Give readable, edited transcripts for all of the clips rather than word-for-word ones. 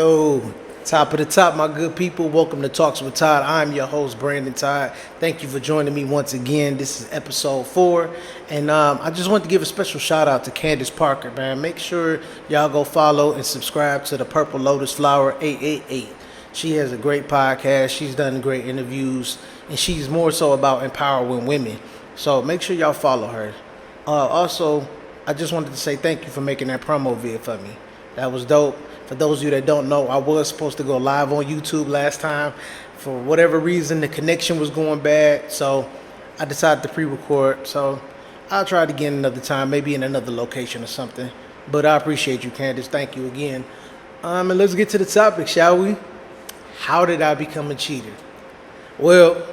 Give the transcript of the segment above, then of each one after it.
Yo, top of the top, my good people. Welcome to Talks with Todd. I'm your host, Brandon Todd. Thank you for joining me once again. This is episode 4. And I just want to give a special shout out to Candace Parker, man. Make sure y'all go follow and subscribe to the Purple Lotus Flower 888. She has a great podcast. She's done great interviews. And she's more so about empowering women. So make sure y'all follow her. Also, I just wanted to say thank you for making that promo vid for me. That was dope. For those of you that don't know, I was supposed to go live on YouTube last time. For whatever reason, the connection was going bad, so I decided to pre-record. So I'll try it again another time, maybe in another location or something. But I appreciate you, Candace. Thank you again. And let's get to the topic, shall we? How did I become a cheater? Well,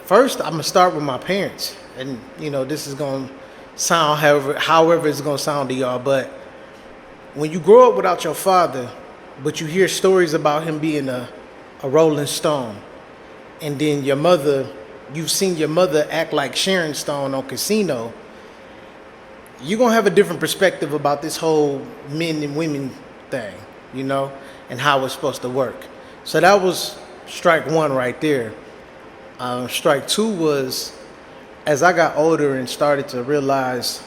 first I'm gonna start with my parents, and this is gonna sound however it's gonna sound to y'all, but when you grow up without your father, but you hear stories about him being a Rolling Stone, and then you've seen your mother act like Sharon Stone on Casino, you're going to have a different perspective about this whole men and women thing, and how it's supposed to work. So that was strike one right there. Strike two was, as I got older and started to realize,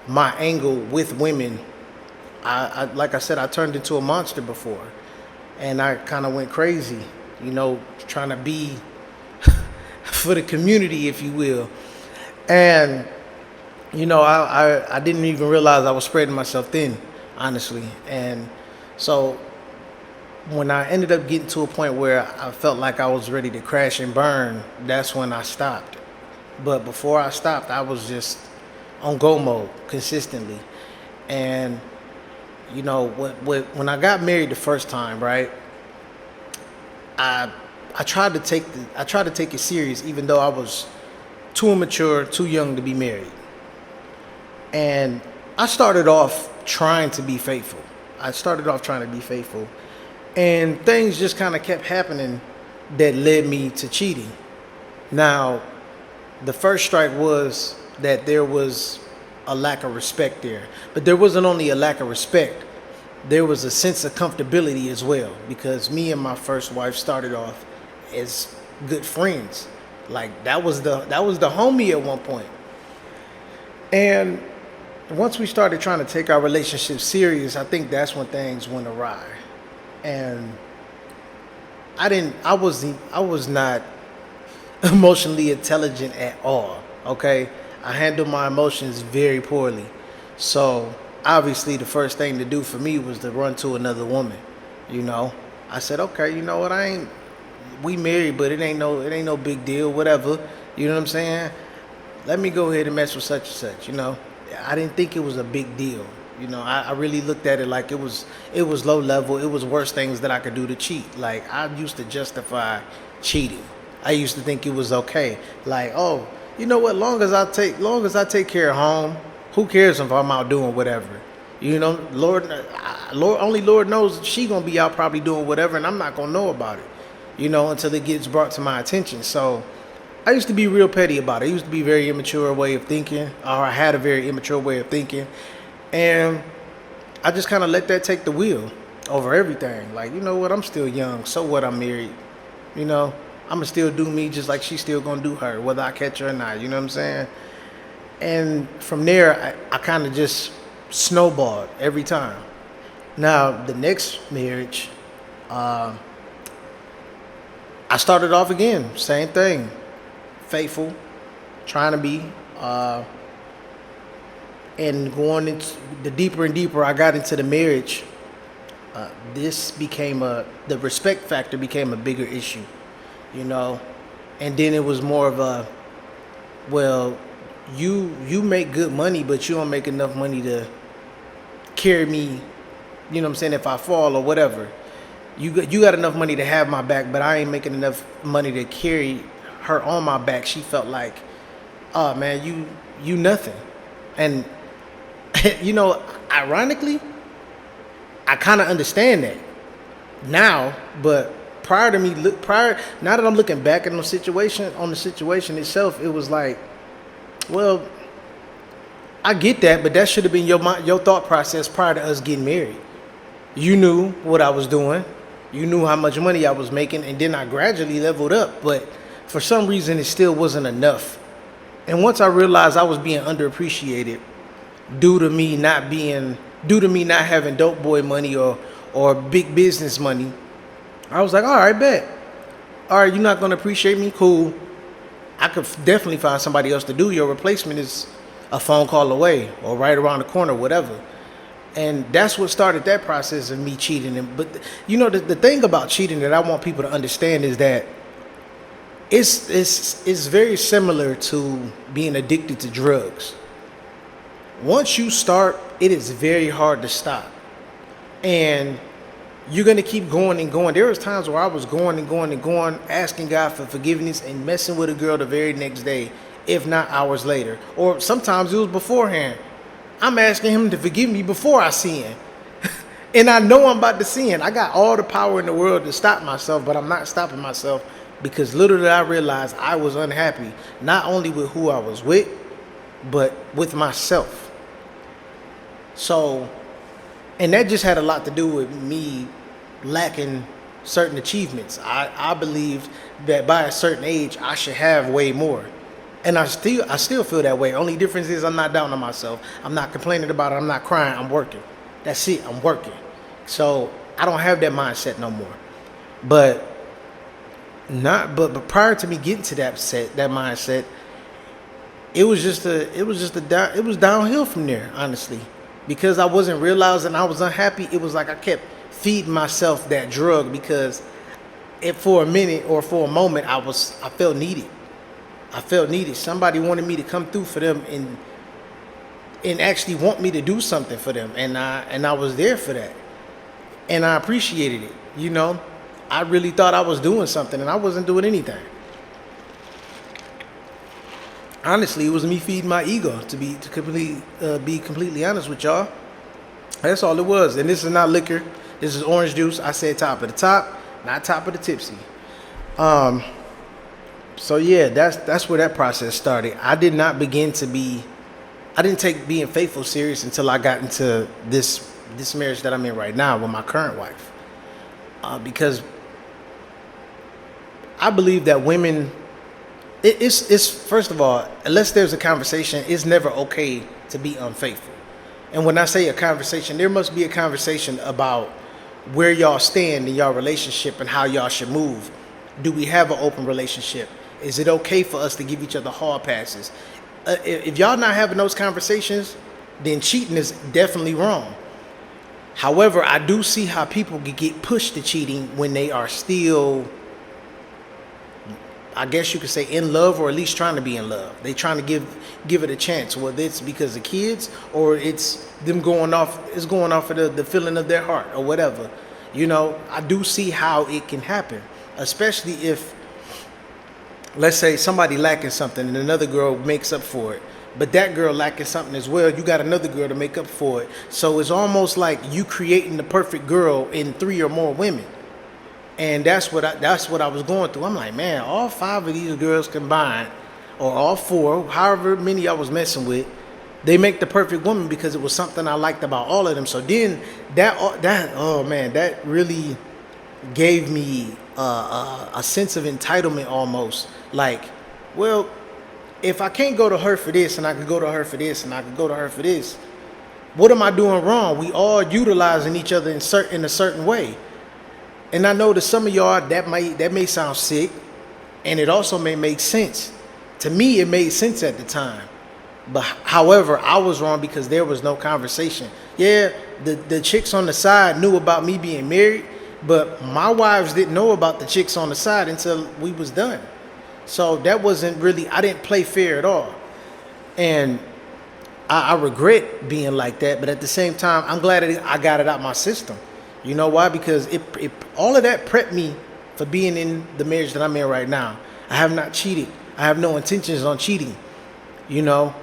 my angle with women, I like I said, I turned into a monster before, and I kind of went crazy, trying to be for the community, if you will. And I didn't even realize I was spreading myself thin, honestly. And so when I ended up getting to a point where I felt like I was ready to crash and burn, that's when I stopped. But before I stopped, I was just on go mode consistently. And when I got married the first time, right, I tried to take it serious, even though I was too immature, too young to be married. And I started off trying to be faithful. And things just kind of kept happening that led me to cheating. Now, the first strike was that there was a lack of respect there. But there wasn't only a lack of respect, there was a sense of comfortability as well, because me and my first wife started off as good friends. Like that was the homie at one point. And once we started trying to take our relationship serious, I think that's when things went awry. And I was not emotionally intelligent at all, okay? I handle my emotions very poorly. So obviously the first thing to do for me was to run to another woman. I said, okay, you know what, we married, but it ain't no big deal, whatever. You know what I'm saying? Let me go ahead and mess with such and such, I didn't think it was a big deal. I really looked at it like it was low level. It was worse things that I could do to cheat. Like I used to justify cheating. I used to think it was okay. Like, oh, you know what? Long as I take care of home, who cares if I'm out doing whatever? Lord, only Lord knows she gonna be out probably doing whatever, and I'm not gonna know about it, until it gets brought to my attention. So I used to be real petty about it. I used to be very immature way of thinking, or I had a very immature way of thinking, and I just kind of let that take the wheel over everything. Like, you know what? I'm still young. So what? I'm married. I'm going to still do me just like she's still going to do her, whether I catch her or not. You know what I'm saying? And from there, I kind of just snowballed every time. Now, the next marriage, I started off again. Same thing. Faithful. Trying to be. And going into the deeper and deeper I got into the marriage, the respect factor became a bigger issue. And then it was more of a, well, you make good money, but you don't make enough money to carry me, what I'm saying, if I fall or whatever. You got enough money to have my back, but I ain't making enough money to carry her on my back. She felt like, oh man, you nothing. And ironically, I kind of understand that now, but now that I'm looking back on the situation itself, it was like, well, I get that, but that should have been your thought process prior to us getting married. You knew what I was doing. You knew how much money I was making, and then I gradually leveled up. But for some reason, it still wasn't enough. And once I realized I was being underappreciated due to me not being, due to me not having dope boy money or big business money, I was like, all right, bet. All right, you're not gonna appreciate me, cool. I could definitely find somebody else to do. Your replacement is a phone call away or right around the corner, whatever. And that's what started that process of me cheating. And but you know, the thing about cheating that I want people to understand is that it's very similar to being addicted to drugs. Once you start, it is very hard to stop. And you're gonna keep going and going. There was times where I was going and going and going, asking God for forgiveness and messing with a girl the very next day, if not hours later. Or sometimes it was beforehand. I'm asking him to forgive me before I sin. And I know I'm about to sin. I got all the power in the world to stop myself, but I'm not stopping myself because little did I realize I was unhappy, not only with who I was with, but with myself. So, and that just had a lot to do with me lacking certain achievements. I believed that by a certain age I should have way more. And I still feel that way. Only difference is I'm not down on myself. I'm not complaining about it. I'm not crying. I'm working. That's it. I'm working. So I don't have that mindset no more. But but prior to me getting to that mindset, it was downhill from there, honestly. Because I wasn't realizing I was unhappy, it was like I kept feeding myself that drug because for a minute or for a moment I felt needed. I felt needed. Somebody wanted me to come through for them and actually want me to do something for them, and I was there for that, and I appreciated it. You know, I really thought I was doing something, and I wasn't doing anything. Honestly, it was me feeding my ego. Be completely honest with y'all, that's all it was. And this is not liquor. This is orange juice. I said top of the top, not top of the tipsy. So yeah, that's where that process started. I didn't take being faithful serious until I got into this marriage that I'm in right now with my current wife. Because I believe that women, it's first of all, unless there's a conversation, it's never okay to be unfaithful. And when I say a conversation, there must be a conversation about where y'all stand in y'all relationship and how y'all should move. Do we have an open relationship? Is it okay for us to give each other hall passes? If y'all not having those conversations, then cheating is definitely wrong. However, I do see how people get pushed to cheating when they are still, I guess you could say, in love, or at least trying to be in love. They trying to give it a chance, whether it's because of kids or it's them going off of the feeling of their heart or whatever. You know, I do see how it can happen, especially if, let's say, somebody lacking something and another girl makes up for it, but that girl lacking something as well, you got another girl to make up for it. So it's almost like you creating the perfect girl in 3 or more women. And that's what I was going through. I'm like, man, all 5 of these girls combined, or all 4, however many I was messing with, they make the perfect woman because it was something I liked about all of them. So then that really gave me a sense of entitlement almost. Like, well, if I can't go to her for this, and I could go to her for this, and I could go to her for this, what am I doing wrong? We all utilizing each other in a certain way. And I know to some of y'all that may sound sick, and it also may make sense. To me, it made sense at the time. But however, I was wrong because there was no conversation. Yeah, the chicks on the side knew about me being married, but my wives didn't know about the chicks on the side until we was done. So that wasn't really, I didn't play fair at all. And I regret being like that, but at the same time, I'm glad that I got it out my system. You know why? Because it all of that prepped me for being in the marriage that I'm in right now. I have not cheated. I have no intentions on cheating. You know,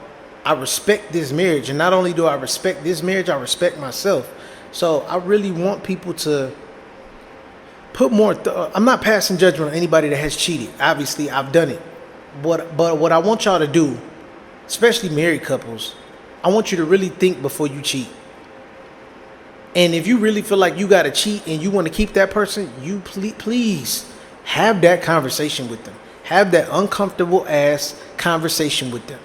I respect this marriage. And not only do I respect this marriage, I respect myself. So I really want people to put more, I'm not passing judgment on anybody that has cheated. Obviously, I've done it. But what I want y'all to do, especially married couples, I want you to really think before you cheat. And if you really feel like you got to cheat and you want to keep that person, you please have that conversation with them. Have that uncomfortable ass conversation with them.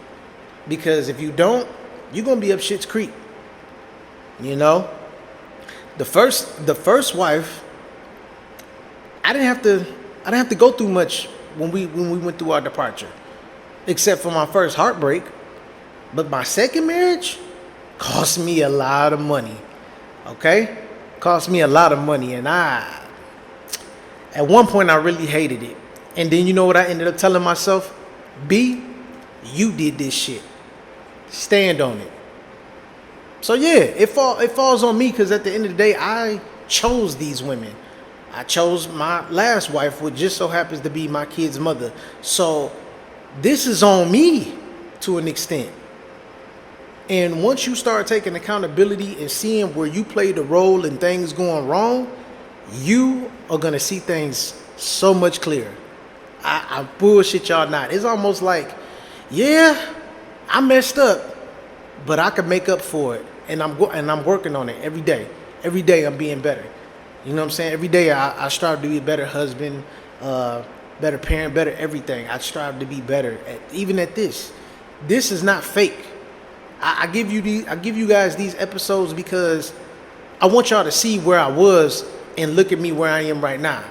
Because if you don't, you're going to be up shit's creek. You know? The first wife, I didn't have to go through much when we went through our departure. Except for my first heartbreak. But my second marriage cost me a lot of money. Okay? Cost me a lot of money. And at one point, I really hated it. And then you know what I ended up telling myself? B, you did this shit. Stand on it. So yeah, it falls on me because at the end of the day, I chose these women. I chose my last wife, which just so happens to be my kid's mother. So this is on me to an extent. And once you start taking accountability and seeing where you played a role in things going wrong, you are going to see things so much clearer. I bullshit y'all not. It's almost like, yeah, I messed up, but I can make up for it. And I'm working on it every day. Every day I'm being better. You know what I'm saying? Every day I strive to be a better husband, better parent, better everything. I strive to be better even at this. This is not fake. I give you guys these episodes because I want y'all to see where I was and look at me where I am right now.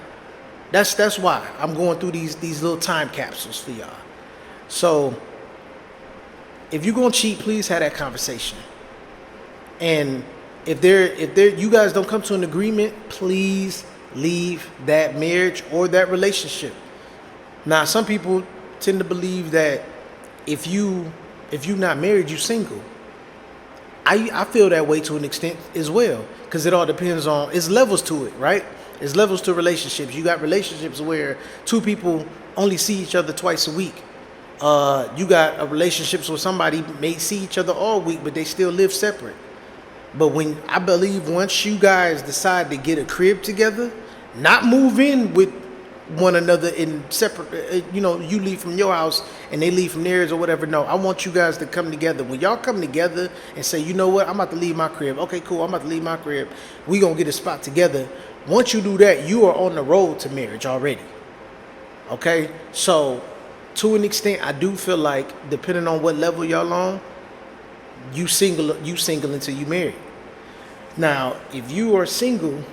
That's why I'm going through these little time capsules for y'all. So if you're gonna cheat, please have that conversation. And if you guys don't come to an agreement, please leave that marriage or that relationship. Now, some people tend to believe that if you're not married, you're single. I feel that way to an extent as well, because it all depends on, it's levels to it, right? It's levels to relationships. You got relationships where two people only see each other twice a week. You got relationships where somebody may see each other all week, but they still live separate. But I believe once you guys decide to get a crib together, not move in with one another in separate, you leave from your house and they leave from theirs or whatever. No, I want you guys to come together. When y'all come together and say, you know what, I'm about to leave my crib. Okay, cool, I'm about to leave my crib. We gonna get a spot together. Once you do that, you are on the road to marriage already. Okay, so to an extent, I do feel like depending on what level y'all on, you single until you married. Now, if you are single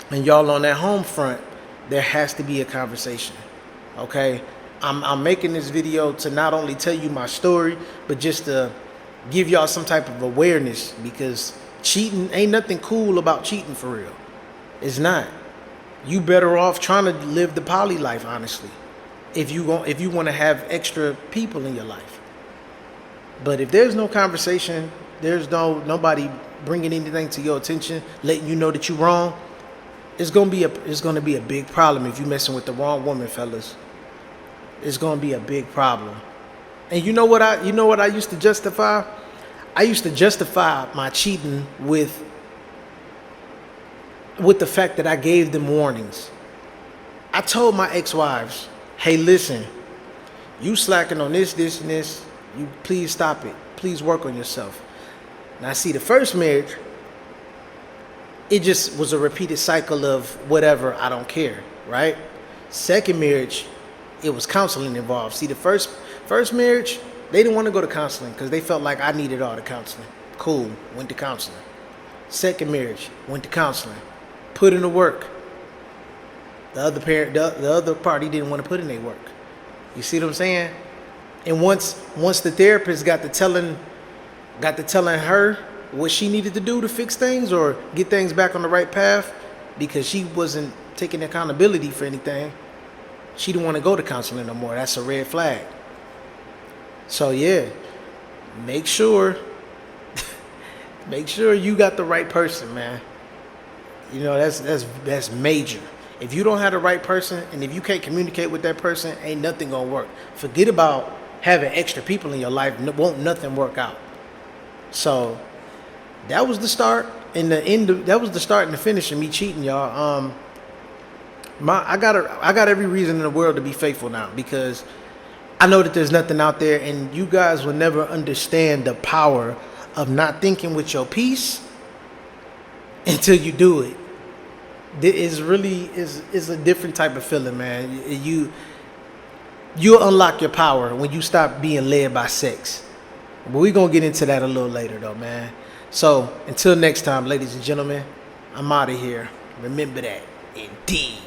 and y'all on that home front, there has to be a conversation. Okay, I'm making this video to not only tell you my story, but just to give y'all some type of awareness, because cheating ain't nothing cool about cheating for real. It's not. You better off trying to live the poly life, honestly, if you want to have extra people in your life. But if there's no conversation, there's nobody bringing anything to your attention, letting you know that you're wrong, it's gonna be a big problem if you're messing with the wrong woman, fellas. It's gonna be a big problem. And you know what I used to justify? I used to justify my cheating with the fact that I gave them warnings. I told my ex-wives, hey, listen, you slacking on this, and this, you please stop it. Please work on yourself. Now, see, the first marriage, it just was a repeated cycle of whatever, I don't care, right? Second marriage, it was counseling involved. See, the first marriage, they didn't want to go to counseling because they felt like I needed all the counseling. Cool, went to counseling. Second marriage, went to counseling. Put in the work. The other party didn't want to put in their work. You see what I'm saying? And once the therapist got to telling her what she needed to do to fix things or get things back on the right path, because she wasn't taking accountability for anything, she didn't want to go to counseling no more. That's a red flag. So yeah, make sure you got the right person, man. You know, that's major. If you don't have the right person and if you can't communicate with that person, ain't nothing gonna work. Forget about having extra people in your life. Won't nothing work out. So that was the start and the end. That was the start and the finish of me cheating, y'all. I got every reason in the world to be faithful now, because I know that there's nothing out there, and you guys will never understand the power of not thinking with your peace until you do it. It is really is a different type of feeling, man. You'll unlock your power when you stop being led by sex. But we're gonna get into that a little later though, man. So until next time, ladies and gentlemen, I'm out of here. Remember that. Indeed.